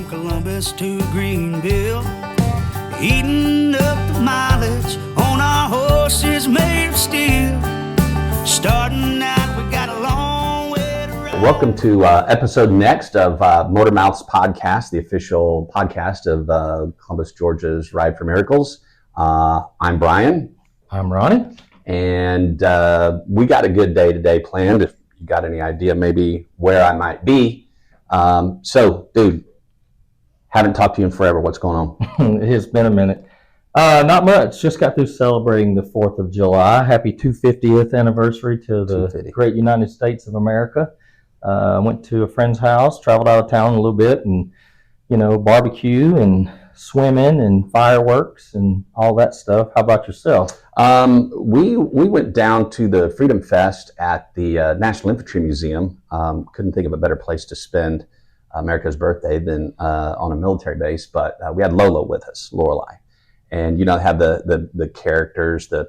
Columbus to Greenville, eating up the mileage on our horses made of steel. Starting out, we got a long way to ride. Welcome to episode next of Motor Mouth's podcast, the official podcast of Columbus, Georgia's Ride for Miracles. I'm Brian. I'm Ronnie. And we got a good day today planned. If you got any idea maybe where I might be. So, dude, haven't talked to you in forever. What's going on? It has been a minute. Not much. Just got through celebrating the 4th of July. Happy 250th anniversary to the great United States of America. Went to a friend's house, traveled out of town a little bit, and, barbecue and swimming and fireworks and all that stuff. How about yourself? We went down to the Freedom Fest at the National Infantry Museum. Couldn't think of a better place to spend America's birthday than on a military base, but we had Lola with us, Lorelei. And have the characters, the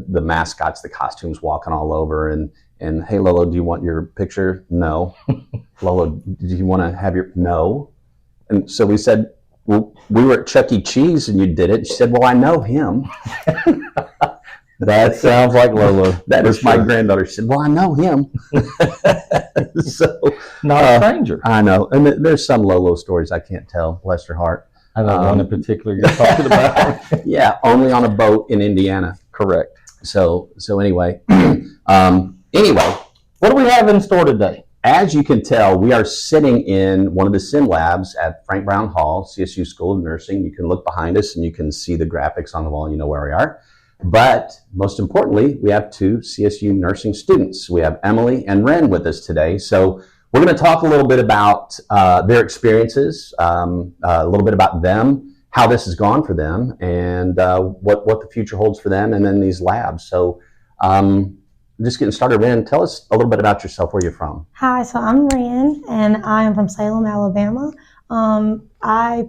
mascots, the costumes walking all over, and hey Lola, do you want your picture? No. Lola, do you want to have your no? And so we said, well, we were at Chuck E. Cheese and you did it. She said, well, I know him. That sounds like Lola. That is my granddaughter. She said, well, I know him. So not a stranger. I know. And there's some Lolo stories I can't tell, bless her heart. I know one in particular you're talking about. Yeah, only on a boat in Indiana. Correct. So anyway, what do we have in store today? As you can tell, we are sitting in one of the sim labs at Frank Brown Hall, CSU School of Nursing. You can look behind us and you can see the graphics on the wall. You know where we are. But most importantly, we have two CSU nursing students. We have Emily and Ren with us today. So we're going to talk a little bit about their experiences, a little bit about them, how this has gone for them, and what the future holds for them, and then these labs. So just getting started, Ren, tell us a little bit about yourself. Where you're from? Hi, so I'm Ren, and I am from Salem, Alabama. I've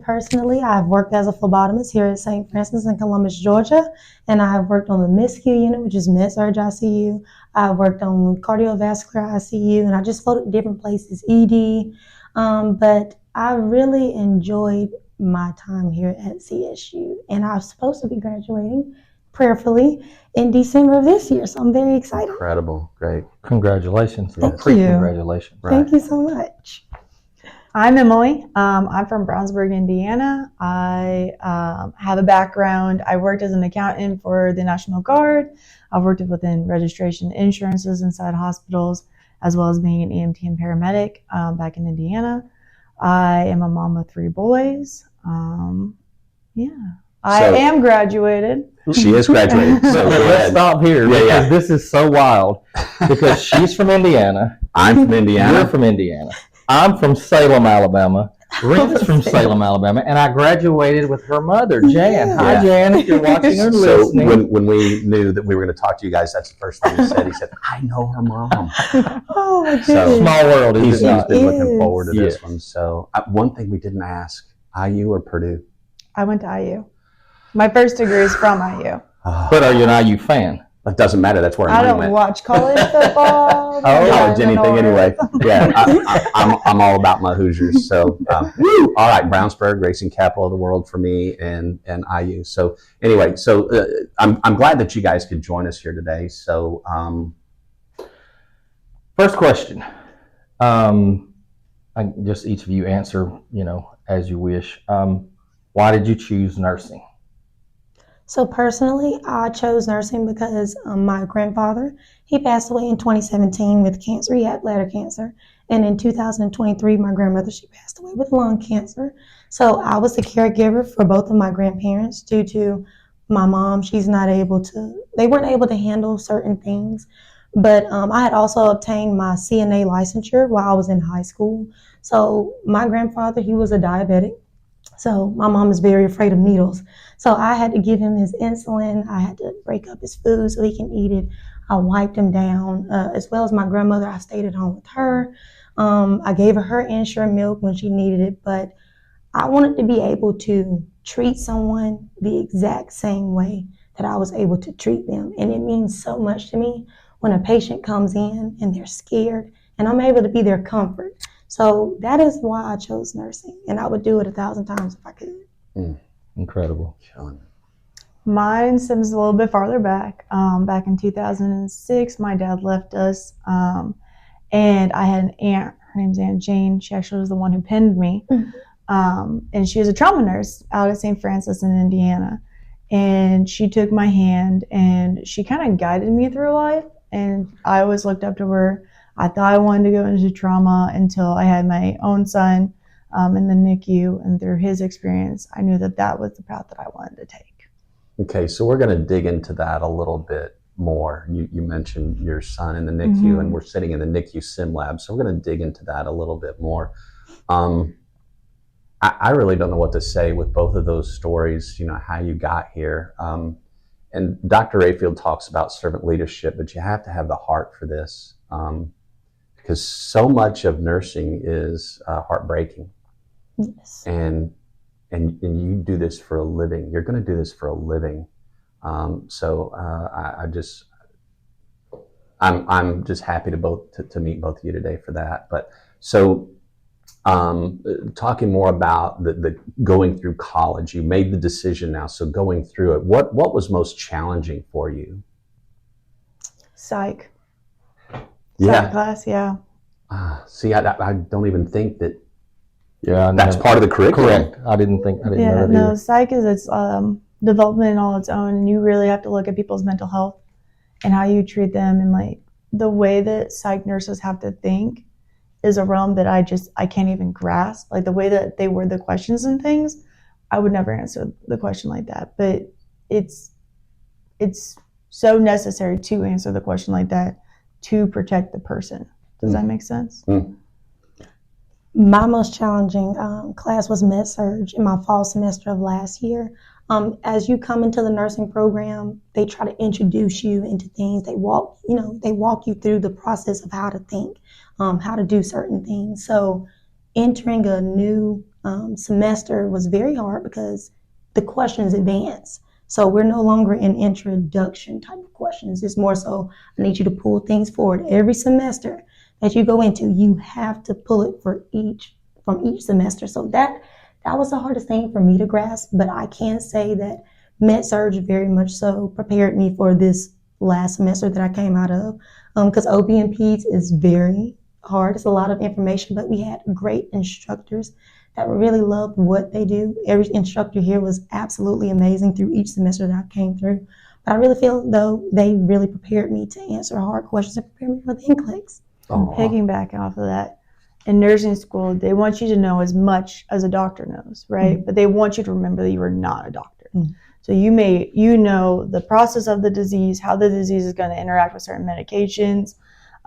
worked as a phlebotomist here at St. Francis in Columbus, Georgia, and I have worked on the MISCU unit, which is Med-Surg ICU. I've worked on cardiovascular ICU, and I just floated different places, ED, but I really enjoyed my time here at CSU, and I'm supposed to be graduating prayerfully in December of this year, so I'm very excited. Incredible. Great. Congratulations. Thank you. Congratulations. Right. Thank you so much. I'm Emily. I'm from Brownsburg, Indiana. I have a background. I worked as an accountant for the National Guard. I've worked within registration insurances inside hospitals, as well as being an EMT and paramedic back in Indiana. I am a mom of 3 boys. I am graduated. She is graduated. So let's stop here because this is so wild. Because she's from Indiana. I'm from Indiana. You're from Indiana. I'm from Salem, Alabama. Ren's from Salem, Alabama, and I graduated with her mother, Jan. Yeah. Hi, Jan, if you're watching or listening. So when we knew that we were going to talk to you guys, that's the first thing he said. He said, I know her mom. Oh, my goodness. So, small world, He's isn't it? been looking forward to this Yes. one. So one thing we didn't ask, IU or Purdue? I went to IU. My first degree is from IU. But are you an IU fan? It doesn't matter. That's where I I don't went. watch college football. College, anything anyway. Yeah, I'm all about my Hoosiers. So, all right, Brownsburg, racing capital of the world for me, and IU. So anyway, I'm glad that you guys could join us here today. So, First question. Just each of you answer, as you wish. Why did you choose nursing? So personally, I chose nursing because my grandfather, he passed away in 2017 with cancer. He had bladder cancer. And in 2023, my grandmother, she passed away with lung cancer. So I was the caregiver for both of my grandparents due to my mom. They weren't able to handle certain things. But I had also obtained my CNA licensure while I was in high school. So my grandfather, he was a diabetic. So my mom is very afraid of needles. So I had to give him his insulin. I had to break up his food so he can eat it. I wiped him down, as well as my grandmother. I stayed at home with her. I gave her Ensure milk when she needed it, but I wanted to be able to treat someone the exact same way that I was able to treat them. And it means so much to me when a patient comes in and they're scared and I'm able to be their comfort. So that is why I chose nursing, and I would do it 1,000 times if I could. Incredible. Mine stems a little bit farther back. Back in 2006, my dad left us, and I had an aunt. Her name's Aunt Jane. She actually was the one who pinned me. And she was a trauma nurse out at St. Francis in Indiana. And she took my hand and she kind of guided me through life. And I always looked up to her. I thought I wanted to go into trauma until I had my own son in the NICU. And through his experience, I knew that that was the path that I wanted to take. Okay, so we're going to dig into that a little bit more. You mentioned your son in the NICU, and we're sitting in the NICU sim lab, so we're going to dig into that a little bit more. I really don't know what to say with both of those stories, how you got here. And Dr. Rayfield talks about servant leadership, but you have to have the heart for this, because so much of nursing is heartbreaking. Yes. And you do this for a living. You're going to do this for a living. I'm just happy to meet both of you today for that. But so, talking more about the going through college, you made the decision now. So going through it, what was most challenging for you? Psych. Yeah. Psych class, yeah. See, I don't even think that. Yeah, that's part of the curriculum. Correct. I didn't know that No, either. psych is its development all its own, and you really have to look at people's mental health and how you treat them, and like the way that psych nurses have to think is a realm that I can't even grasp. Like the way that they word the questions and things, I would never answer the question like that. But it's so necessary to answer the question like that to protect the person. Does that make sense? My most challenging class was med surg in my fall semester of last year. As you come into the nursing program, they try to introduce you into things. They walk you through the process of how to think, how to do certain things. So entering a new semester was very hard because the questions advance. So we're no longer in introduction type of questions. It's more so, I need you to pull things forward every semester that you go into. You have to pull it from each semester. So that was the hardest thing for me to grasp, but I can say that med-surg very much so prepared me for this last semester that I came out of, because OB and Peds is very hard. It's a lot of information, but we had great instructors that really loved what they do. Every instructor here was absolutely amazing through each semester that I came through. But I really feel though they really prepared me to answer hard questions and prepare me for the NCLEX. And piggyback off of that, in nursing school, they want you to know as much as a doctor knows, right? But they want you to remember that you are not a doctor. So you know the process of the disease, how the disease is going to interact with certain medications,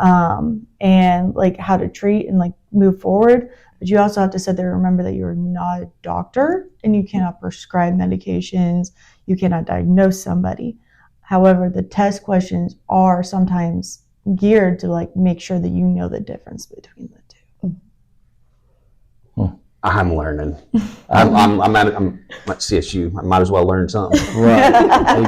and like how to treat and like move forward. But you also have to sit there and remember that you're not a doctor and you cannot prescribe medications. You cannot diagnose somebody. However, the test questions are sometimes geared to like make sure that you know the difference between the two. I'm learning. I'm at CSU. I might as well learn something. Right.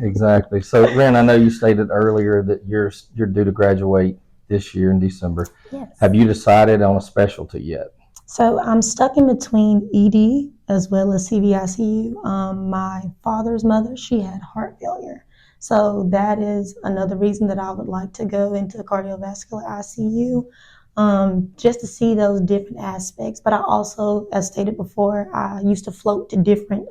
Exactly. So, Ren, I know you stated earlier that you're due to graduate this year in December. Yes. Have you decided on a specialty yet? So I'm stuck in between ED as well as CVICU. My father's mother, she had heart failure. So that is another reason that I would like to go into cardiovascular ICU, just to see those different aspects. But I also, as stated before, I used to float to different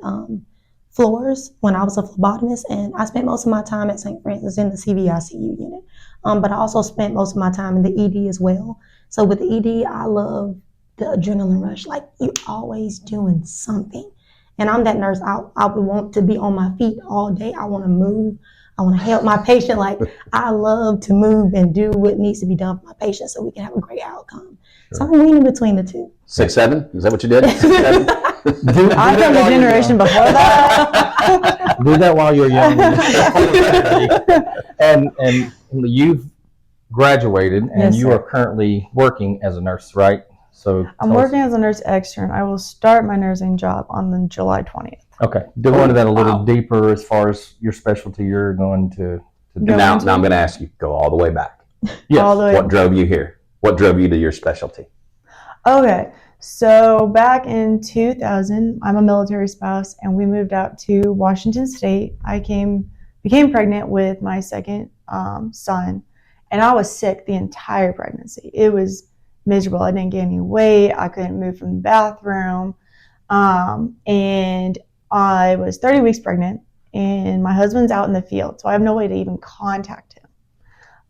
floors when I was a phlebotomist, and I spent most of my time at St. Francis in the CVICU unit. But I also spent most of my time in the ED as well. So with the ED, I love the adrenaline rush. Like, you're always doing something. And I'm that nurse. I would want to be on my feet all day. I want to move. I want to help my patient. Like, I love to move and do what needs to be done for my patient so we can have a great outcome. Sure. So I'm weaning between the two. 6'7"? Is that what you did? 6'7"? I'm from the generation before that. Do that while you're young. And you've graduated and you are currently working as a nurse, right? So I'm working as a nurse extern. I will start my nursing job on July 20th. Okay. Go into that a little deeper as far as your specialty you're going to do. Now I'm going to ask you, go all the way back. Yes. All the way What drove you here? What drove you to your specialty? Okay, so back in 2000, I'm a military spouse, and we moved out to Washington State. Became pregnant with my second son, and I was sick the entire pregnancy. It was miserable. I didn't gain any weight. I couldn't move from the bathroom, and I was 30 weeks pregnant, and my husband's out in the field, so I have no way to even contact him,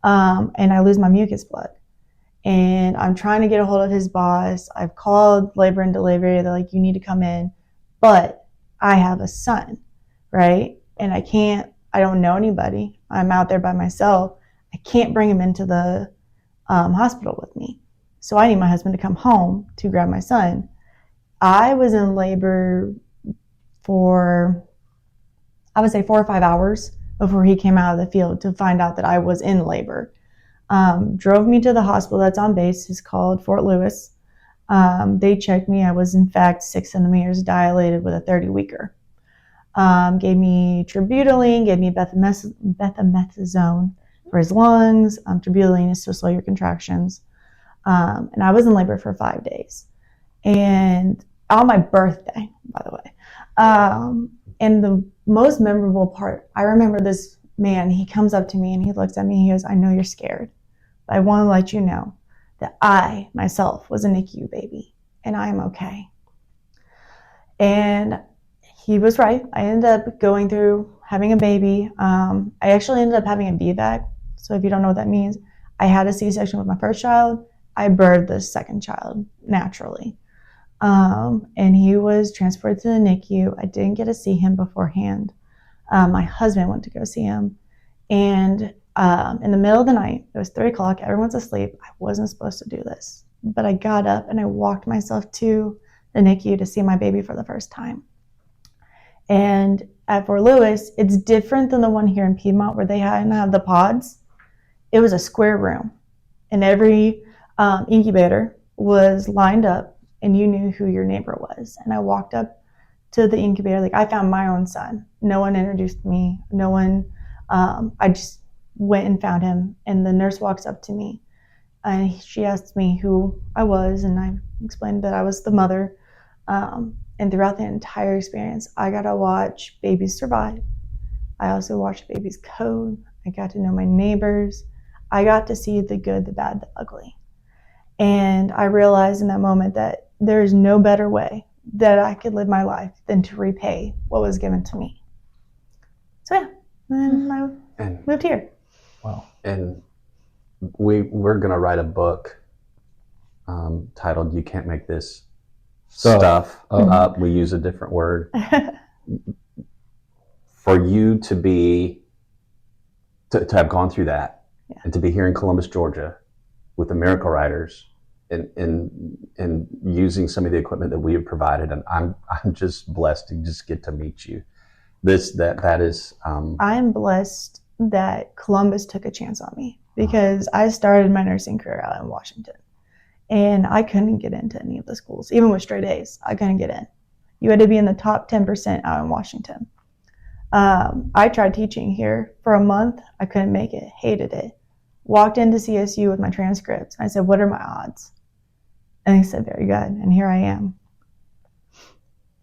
and I lose my mucus blood. And I'm trying to get a hold of his boss. I've called labor and delivery. They're like, you need to come in. But I have a son, right? And I don't know anybody. I'm out there by myself. I can't bring him into the hospital with me. So I need my husband to come home to grab my son. I was in labor for, I would say 4 or 5 hours before he came out of the field to find out that I was in labor. Drove me to the hospital that's on base. It's called Fort Lewis. They checked me. I was in fact 6 centimeters dilated with a 30-weeker. Gave me tributaline, gave me betamethasone for his lungs. Tributaline is to slow your contractions. And I was in labor for 5 days. And on my birthday, by the way. And the most memorable part, I remember this man, he comes up to me and he looks at me and he goes, I know you're scared. I want to let you know that I, myself, was a NICU baby, and I am okay. And he was right. I ended up going through having a baby. I actually ended up having a VBAC. So if you don't know what that means, I had a C-section with my first child. I birthed the second child naturally. And he was transported to the NICU. I didn't get to see him beforehand. My husband went to go see him. And in the middle of the night, it was 3 o'clock, everyone's asleep. I wasn't supposed to do this, but I got up and I walked myself to the NICU to see my baby for the first time. And at Fort Lewis, it's different than the one here in Piedmont where they have the pods. It was a square room, and every incubator was lined up, and you knew who your neighbor was. And I walked up to the incubator, like I found my own son. No one introduced me. No one, I just went and found him, and the nurse walks up to me and she asked me who I was, and I explained that I was the mother. And throughout the entire experience, I got to watch babies survive. I also watched babies code. I got to know my neighbors. I got to see the good, the bad, the ugly. And I realized in that moment that there is no better way that I could live my life than to repay what was given to me. So yeah, then I moved here. Wow. And we're going to write a book titled You Can't Make This Stuff Up. We use a different word. For you to have gone through that, and to be here in Columbus, Georgia with the Miracle Riders and using some of the equipment that we have provided. And I'm just blessed to just get to meet you. That is. I'm blessed that Columbus took a chance on me, because I started my nursing career out in Washington, and I couldn't get into any of the schools, even with straight A's. I couldn't get in. You had to be in the top 10% out in Washington. I tried teaching here for a month. I couldn't make it. Hated it. Walked into CSU with my transcripts. I said, "What are my odds?" And they said, "Very good." And here I am.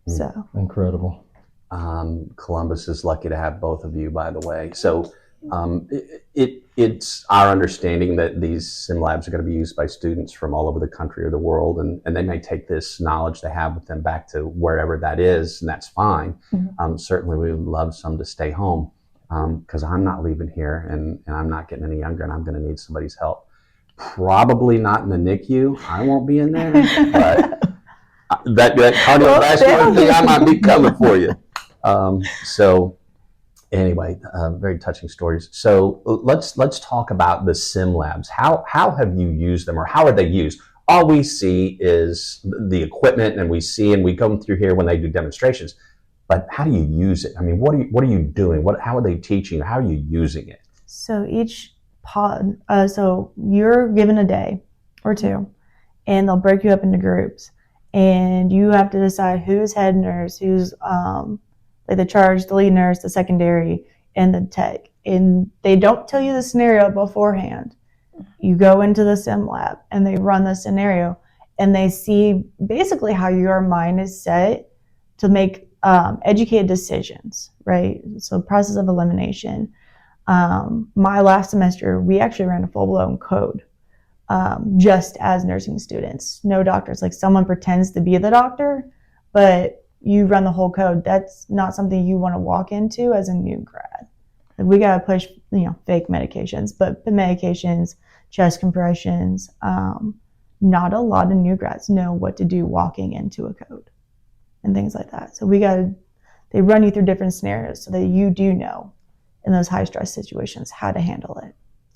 So incredible. Columbus is lucky to have both of you, by the way. So it's our understanding that these sim labs are going to be used by students from all over the country or the world, and they may take this knowledge they have with them back to wherever that is, and that's fine. Mm-hmm. Certainly we would love some to stay home, because I'm not leaving here, and I'm not getting any younger, and I'm going to need somebody's help. Probably not in the NICU. I won't be in there, but that cardiovascular thing, I might be coming for you. So anyway, very touching stories. So let's talk about the sim labs. How have you used them, or how are they used? All we see is the equipment, and we come through here when they do demonstrations. But how do you use it? I mean, what are you doing? How are they teaching? How are you using it? So each pod, so you're given a day or two, and they'll break you up into groups, and you have to decide who's head nurse, who's like the charge, the lead nurse, the secondary, and the tech. And they don't tell you the scenario beforehand. You go into the sim lab and they run the scenario, and they see basically how your mind is set to make educated decisions, right? So process of elimination. My last semester, we actually ran a full-blown code just as nursing students. No doctors. Like someone pretends to be the doctor, but you run the whole code. That's not something you want to walk into as a new grad. Like we got to push, fake medications, but the medications, chest compressions, not a lot of new grads know what to do walking into a code and things like that. So they run you through different scenarios so that you do know in those high stress situations how to handle it.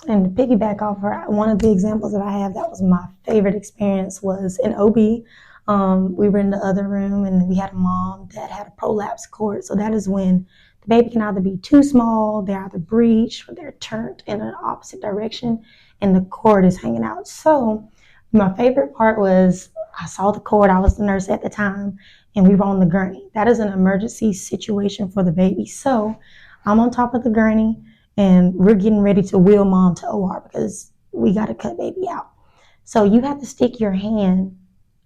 And to piggyback off her, one of the examples that I have that was my favorite experience was in OB. We were in the other room and we had a mom that had a prolapse cord. So that is when the baby can either be too small, they're either breached, or they're turned in an opposite direction, and the cord is hanging out. So my favorite part was I saw the cord. I was the nurse at the time, and we were on the gurney. That is an emergency situation for the baby. So I'm on top of the gurney, and we're getting ready to wheel mom to OR because we got to cut baby out. So you have to stick your hand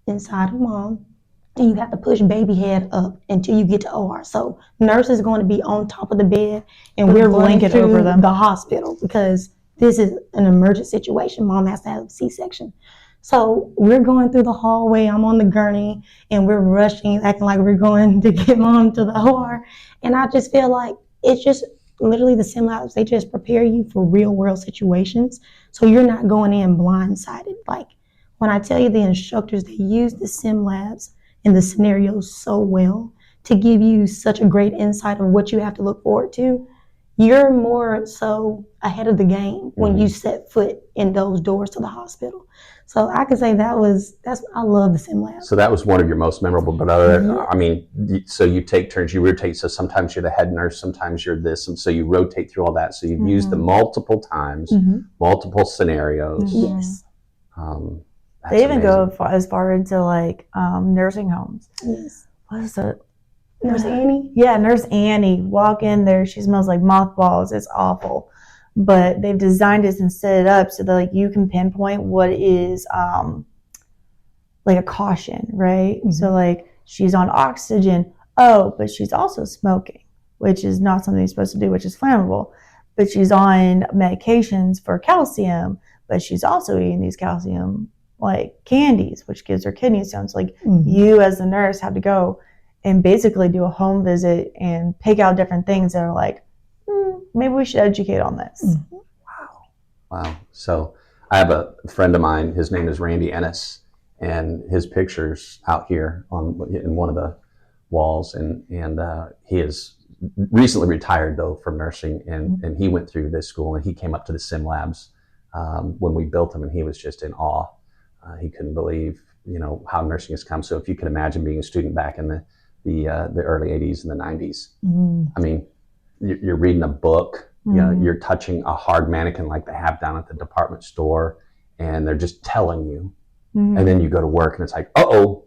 inside of mom, and you have to push baby head up until you get to OR. So nurse is going to be on top of the bed, and we're running through over them the hospital because this is an emergent situation. Mom has to have a C-section. So we're going through the hallway. I'm on the gurney, and we're rushing, acting like we're going to get mom to the OR. And I just feel like it's just literally the sim labs. They just prepare you for real world situations, so you're not going in blindsided. Like when I tell you the instructors, they use the sim labs and the scenarios so well to give you such a great insight of what you have to look forward to. You're more so ahead of the game when you set foot in those doors to the hospital. So I could say I love the sim lab. So that was one of your most memorable, but so you take turns, you rotate. So sometimes you're the head nurse, sometimes you're this, and so you rotate through all that. So you've used them multiple times, multiple scenarios. Yes. They even go as far into like nursing homes. Yes. What is it? Nurse Annie? Yeah, Nurse Annie. Walk in there, she smells like mothballs. It's awful. But they've designed it and set it up so that like you can pinpoint what is like a caution, right? Mm-hmm. So like she's on oxygen. Oh, but she's also smoking, which is not something you're supposed to do, which is flammable. But she's on medications for calcium, but she's also eating these calcium like candies, which gives her kidney stones. Like you as the nurse have to go and basically do a home visit and pick out different things that are like, maybe we should educate on this. Wow. So I have a friend of mine, his name is Randy Ennis, and his picture's out here in one of the walls, and he is recently retired though from nursing, and he went through this school, and he came up to the sim labs when we built them, and he was just in awe. He couldn't believe, how nursing has come. So if you could imagine being a student back in the early 80s and the 90s, I mean, you're reading a book, you're touching a hard mannequin like they have down at the department store, and they're just telling you, and then you go to work and it's like, it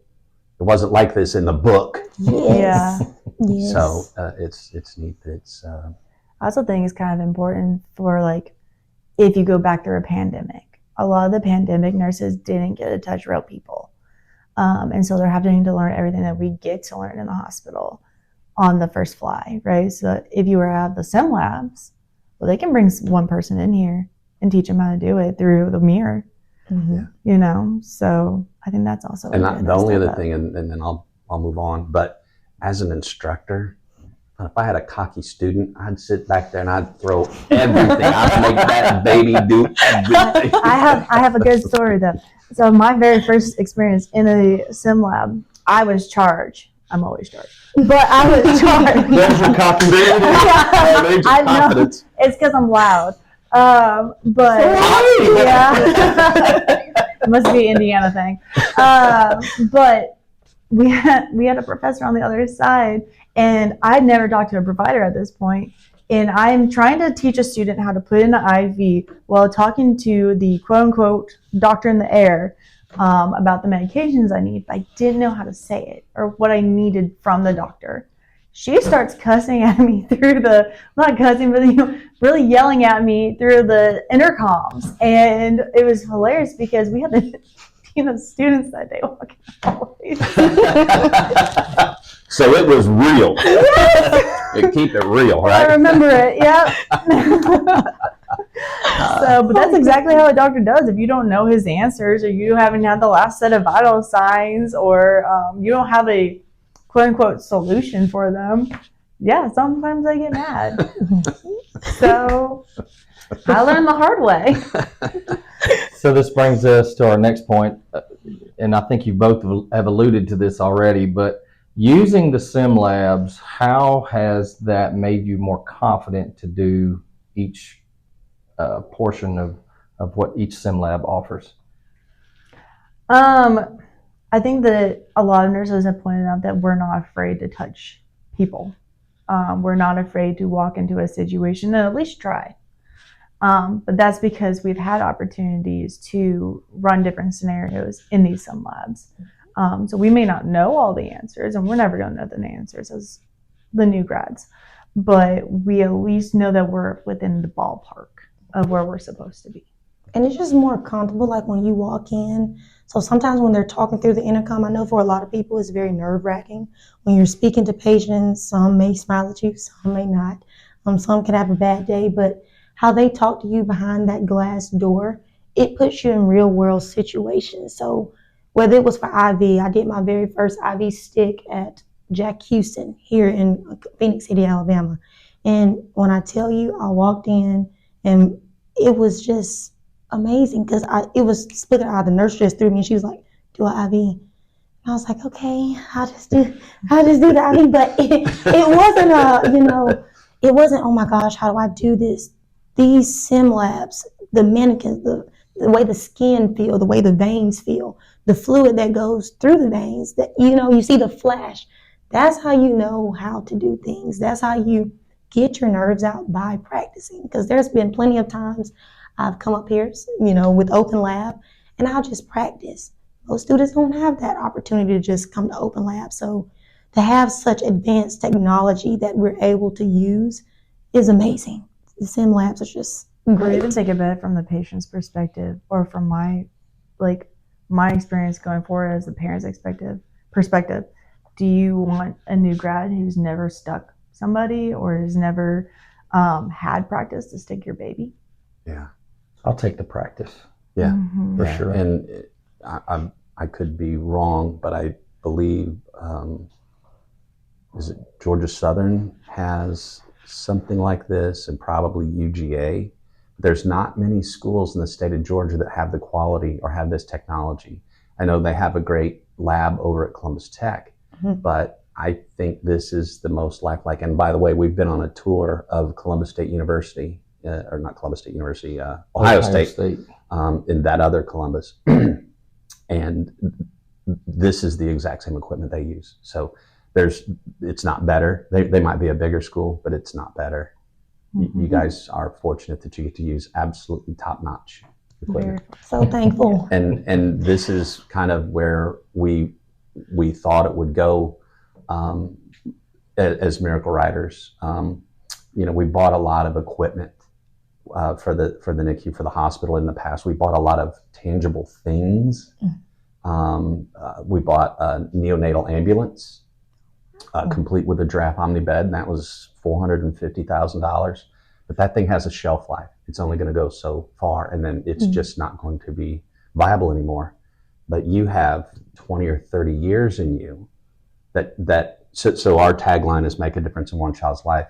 wasn't like this in the book. Yes. Yes. So it's neat. I also think it's kind of important for like, if you go back through a pandemic, a lot of the pandemic nurses didn't get to touch real people. And so they're having to learn everything that we get to learn in the hospital on the first fly, right? So if you were at the sim labs, well, they can bring one person in here and teach them how to do it through the mirror, So I think that's also and the only other thing, and then I'll move on. But as an instructor, if I had a cocky student, I'd sit back there and I'd throw everything. I'd make that baby do everything. I have a good story though. So my very first experience in a sim lab, I was charged. I'm always charged, but I was charged. There's your cocky baby. I know. It's because I'm loud. But it must be an Indiana thing. But we had a professor on the other side, and I'd never talked to a provider at this point. And I'm trying to teach a student how to put in an IV while talking to the quote unquote doctor in the air about the medications I need. But I didn't know how to say it or what I needed from the doctor. She starts cussing at me through not cussing, but really yelling at me through the intercoms. And it was hilarious because we had the students that day walking always. So it was real. Keep it real, I right? remember it. Yep. But that's exactly how a doctor does. If you don't know his answers, or you haven't had the last set of vital signs, or you don't have a quote unquote solution for them, yeah, sometimes I get mad. So I learned the hard way. So this brings us to our next point, and I think you both have alluded to this already, but using the sim labs, how has that made you more confident to do each portion of what each sim lab offers? I think that a lot of nurses have pointed out that we're not afraid to touch people. We're not afraid to walk into a situation and at least try. But that's because we've had opportunities to run different scenarios in these sim labs. So we may not know all the answers, and we're never going to know the answers as the new grads, but we at least know that we're within the ballpark of where we're supposed to be. And it's just more comfortable, like when you walk in. So sometimes when they're talking through the intercom, I know for a lot of people it's very nerve-wracking. When you're speaking to patients, some may smile at you, some may not. Some can have a bad day, but how they talk to you behind that glass door, it puts you in real-world situations. So whether it was for IV, I did my very first IV stick at Jack Houston here in Phoenix City, Alabama. And when I tell you, I walked in and it was just amazing because it was split out. The nurse just threw me and she was like, do an IV. And I was like, okay, I'll just do the IV. But it wasn't it wasn't, oh my gosh, how do I do this? These sim labs, the mannequins, the way the skin feel, the way the veins feel, the fluid that goes through the veins, that you see the flash. That's how you know how to do things. That's how you get your nerves out, by practicing. Because there's been plenty of times I've come up here, with open lab, and I'll just practice. Most students don't have that opportunity to just come to open lab. So to have such advanced technology that we're able to use is amazing. The sim labs are just Or great. even think about it from the patient's perspective, or from my experience going forward as the parent's perspective. Do you want a new grad who's never stuck somebody or has never had practice to stick your baby? Yeah. I'll take the practice. Yeah. Mm-hmm. For Yeah. sure. And I could be wrong, but I believe, is it Georgia Southern has something like this, and probably UGA. There's not many schools in the state of Georgia that have the quality or have this technology. I know they have a great lab over at Columbus Tech, but I think this is the most lifelike. And by the way, we've been on a tour of Columbus State University, or not Columbus State University, Ohio State. In that other Columbus. And this is the exact same equipment they use. So it's not better. They might be a bigger school, but it's not better. You guys are fortunate that you get to use absolutely top-notch equipment. So thankful. And this is kind of where we thought it would go as Miracle Riders. We bought a lot of equipment for the NICU, for the hospital in the past. We bought a lot of tangible things. We bought a neonatal ambulance, complete with a draft omni bed, and that was $450,000. But that thing has a shelf life. It's only going to go so far, and then it's just not going to be viable anymore. But you have 20 or 30 years in you. So our tagline is make a difference in one child's life.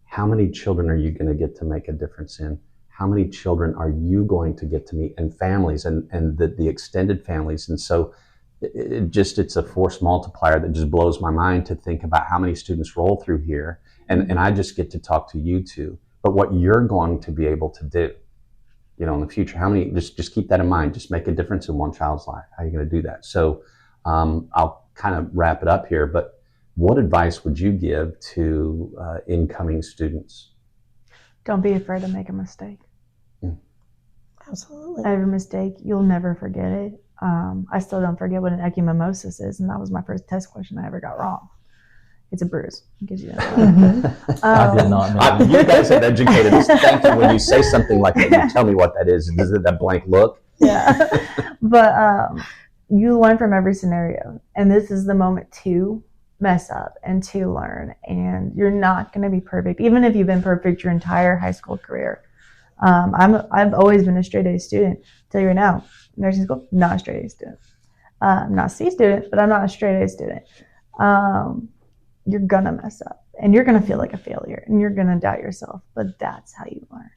How many children are you going to get to make a difference in? How many children are you going to get to meet, and families, and the extended families? And so it's a force multiplier that just blows my mind to think about how many students roll through here. And I just get to talk to you two, but what you're going to be able to do, in the future, how many, just keep that in mind, just make a difference in one child's life. How are you going to do that? So I'll kind of wrap it up here, but what advice would you give to incoming students? Don't be afraid to make a mistake. Absolutely. Every mistake, you'll never forget it. I still don't forget what an echymosis is, and that was my first test question I ever got wrong. It's a bruise. It gives you that. I did not know. You guys have educated us. Thank you. When you say something like that, you tell me what that is. Is it that blank look? Yeah. But you learn from every scenario. And this is the moment to mess up and to learn. And you're not going to be perfect, even if you've been perfect your entire high school career. I've always been a straight A student. I'll tell you right now, nursing school, not a straight A student. Not a C student, but I'm not a straight A student. You're going to mess up. And you're going to feel like a failure. And you're going to doubt yourself. But that's how you learn.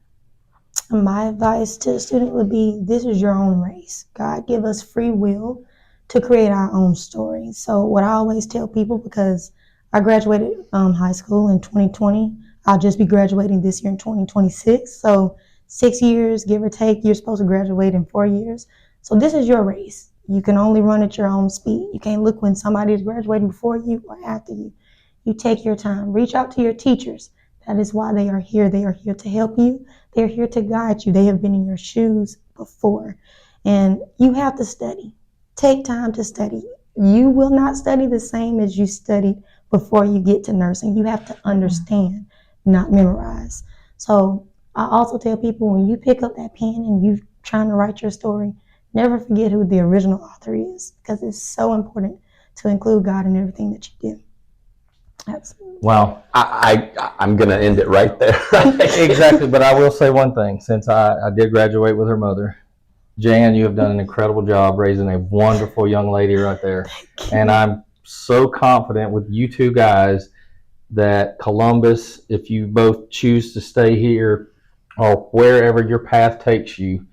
My advice to the student would be, this is your own race. God give us free will to create our own story. So what I always tell people, because I graduated high school in 2020, I'll just be graduating this year in 2026. So 6 years, give or take, you're supposed to graduate in 4 years. So this is your race. You can only run at your own speed. You can't look when somebody is graduating before you or after you. You take your time. Reach out to your teachers. That is why they are here. They are here to help you. They are here to guide you. They have been in your shoes before. And you have to study. Take time to study. You will not study the same as you studied before you get to nursing. You have to understand, not memorize. So I also tell people, when you pick up that pen and you're trying to write your story, never forget who the original author is, because it's so important to include God in everything that you do. Absolutely. Wow. I'm going to end it right there. Exactly. But I will say one thing, since I did graduate with her mother. Jan, you have done an incredible job raising a wonderful young lady right there. And I'm so confident with you two guys that Columbus, if you both choose to stay here or wherever your path takes you,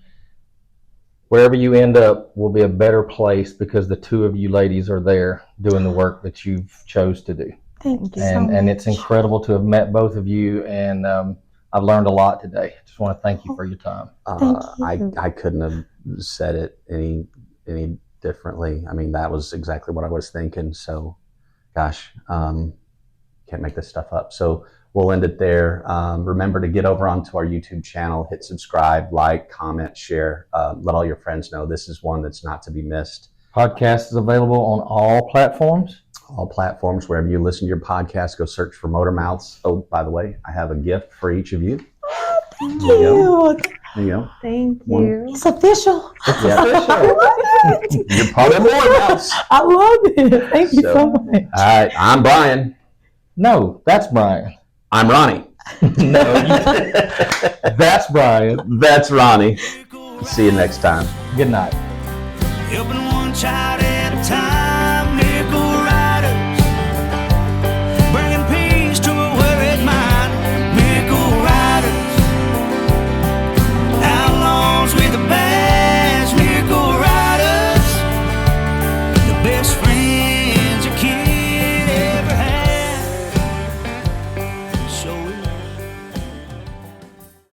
wherever you end up will be a better place, because the two of you ladies are there doing the work that you've chose to do. Thank you so much. And it's incredible to have met both of you, and I've learned a lot today. Just want to thank you for your time. Thank you. I couldn't have said it any differently. I mean, that was exactly what I was thinking. So, gosh, can't make this stuff up. So we'll end it there. Remember to get over onto our YouTube channel, hit subscribe, like, comment, share. Let all your friends know this is one that's not to be missed. Podcast is available on all platforms. All platforms, wherever you listen to your podcast, go search for Motor Mouths. Oh, by the way, I have a gift for each of you. Thank There you you. There you go. Thank One- you. It's official. Yeah. I love it. You're part of Motor Mouths. I love it. Thank you so much. All right, I'm Brian. No, that's Brian. I'm Ronnie. That's Brian. That's Ronnie. See you next time. Good night. Helping one child